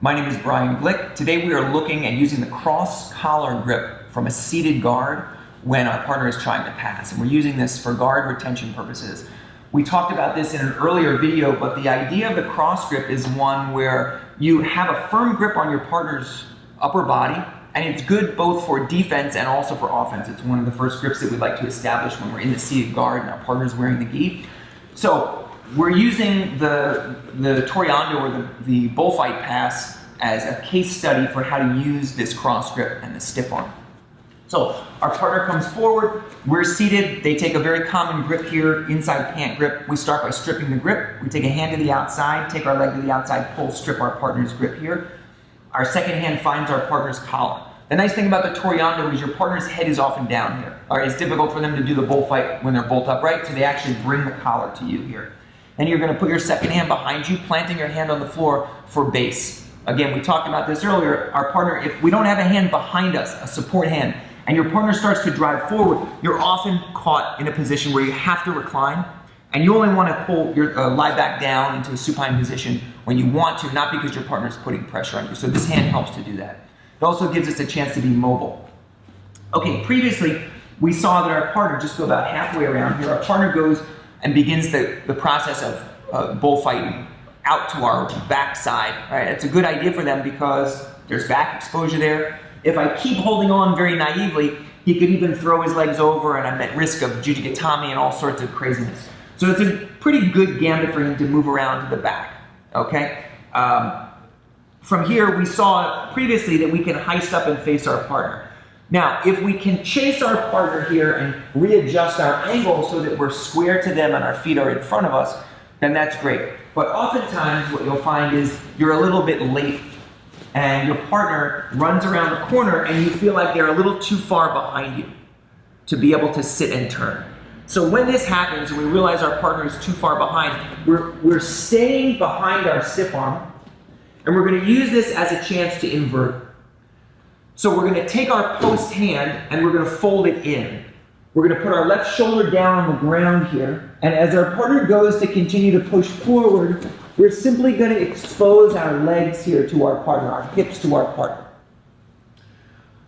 My name is Brian Glick. Today we are looking at using the cross collar grip from a seated guard when our partner is trying to pass. And we're using this for guard retention purposes. We talked about this in an earlier video, but the idea of the cross grip is one where you have a firm grip on your partner's upper body, and it's good both for defense and also for offense. It's one of the first grips that we like to establish when we're in the seated guard and our partner's wearing the gi. So we're using the toreando or the bullfight pass as a case study for how to use this cross grip and the stiff arm. So our partner comes forward, we're seated, they take a very common grip here, inside pant grip. We start by stripping the grip, we take a hand to the outside, take our leg to the outside, pull, strip our partner's grip here. Our second hand finds our partner's collar. The nice thing about the toreando is your partner's head is often down here. All right, it's difficult for them to do the bullfight when they're bolt upright, so they actually bring the collar to you here. Then you're going to put your second hand behind you, planting your hand on the floor for base. Again, we talked about this earlier. Our partner, if we don't have a hand behind us, a support hand, and your partner starts to drive forward, you're often caught in a position where you have to recline, and you only want to pull your lie back down into a supine position when you want to, not because your partner is putting pressure on you. So this hand helps to do that. It also gives us a chance to be mobile. Okay, previously we saw that our partner, just go about halfway around here, our partner goes and begins the process of bullfighting out to our back side. Right? It's a good idea for them because there's back exposure there. If I keep holding on very naively, he could even throw his legs over and I'm at risk of jiu-jitsu and all sorts of craziness. So it's a pretty good gambit for him to move around to the back, okay? From here, we saw previously that we can heist up and face our partner. Now, if we can chase our partner here and readjust our angle so that we're square to them and our feet are in front of us, then that's great. But oftentimes what you'll find is you're a little bit late and your partner runs around the corner and you feel like they're a little too far behind you to be able to sit and turn. So when this happens and we realize our partner is too far behind, we're staying behind our stiff arm and we're going to use this as a chance to invert. So we're going to take our post hand and we're going to fold it in. We're going to put our left shoulder down on the ground here, and as our partner goes to continue to push forward, we're simply going to expose our legs here to our partner, our hips to our partner.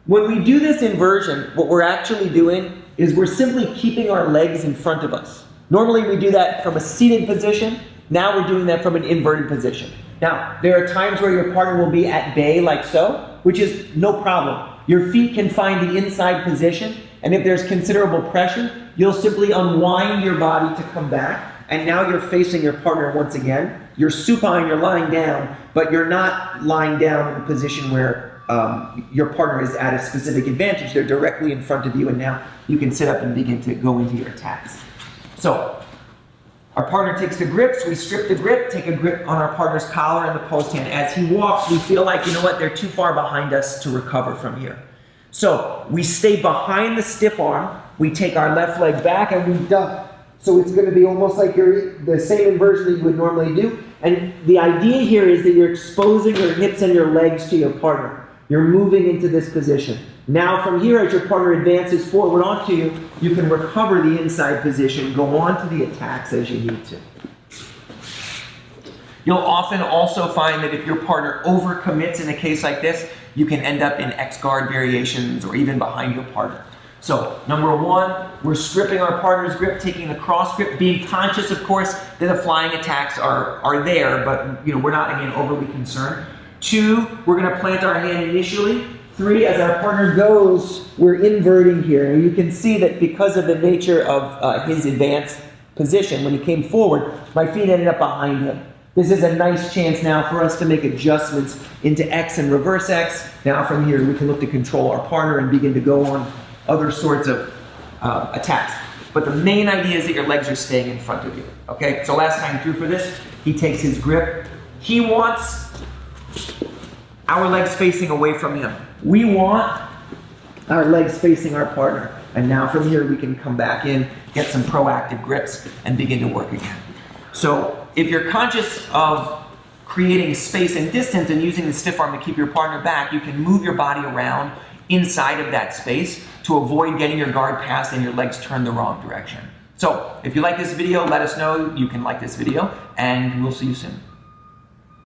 When we do this inversion, what we're actually doing is we're simply keeping our legs in front of us. Normally we do that from a seated position. Now we're doing that from an inverted position. Now, there are times where your partner will be at bay like so, which is no problem. Your feet can find the inside position, and if there's considerable pressure, you'll simply unwind your body to come back, and now you're facing your partner once again. You're supine, you're lying down, but you're not lying down in a position where your partner is at a specific advantage. They're directly in front of you, and now you can sit up and begin to go into your attacks. So, our partner takes the grips, we strip the grip, take a grip on our partner's collar and the post hand. As he walks, we feel like, you know what, they're too far behind us to recover from here. So we stay behind the stiff arm, we take our left leg back and we duck. So it's going to be almost like the same inversion that you would normally do. And the idea here is that you're exposing your hips and your legs to your partner. You're moving into this position. Now from here, as your partner advances forward onto you, you can recover the inside position, go on to the attacks as you need to. You'll often also find that if your partner overcommits in a case like this, you can end up in X-guard variations or even behind your partner. So, number one, we're stripping our partner's grip, taking the cross grip, being conscious, of course, that the flying attacks are there, but we're not, again, overly concerned. Two, we're going to plant our hand initially. Three, as our partner goes, we're inverting here. And you can see that because of the nature of his advanced position, when he came forward, my feet ended up behind him. This is a nice chance now for us to make adjustments into X and reverse X. Now from here, we can look to control our partner and begin to go on other sorts of attacks. But the main idea is that your legs are staying in front of you. Okay, so last time through for this, he takes his grip. He wants our legs facing away from him. We want our legs facing our partner. And now from here, we can come back in, get some proactive grips, and begin to work again. So if you're conscious of creating space and distance and using the stiff arm to keep your partner back, you can move your body around inside of that space to avoid getting your guard passed and your legs turned the wrong direction. So if you like this video, let us know. You can like this video, and we'll see you soon.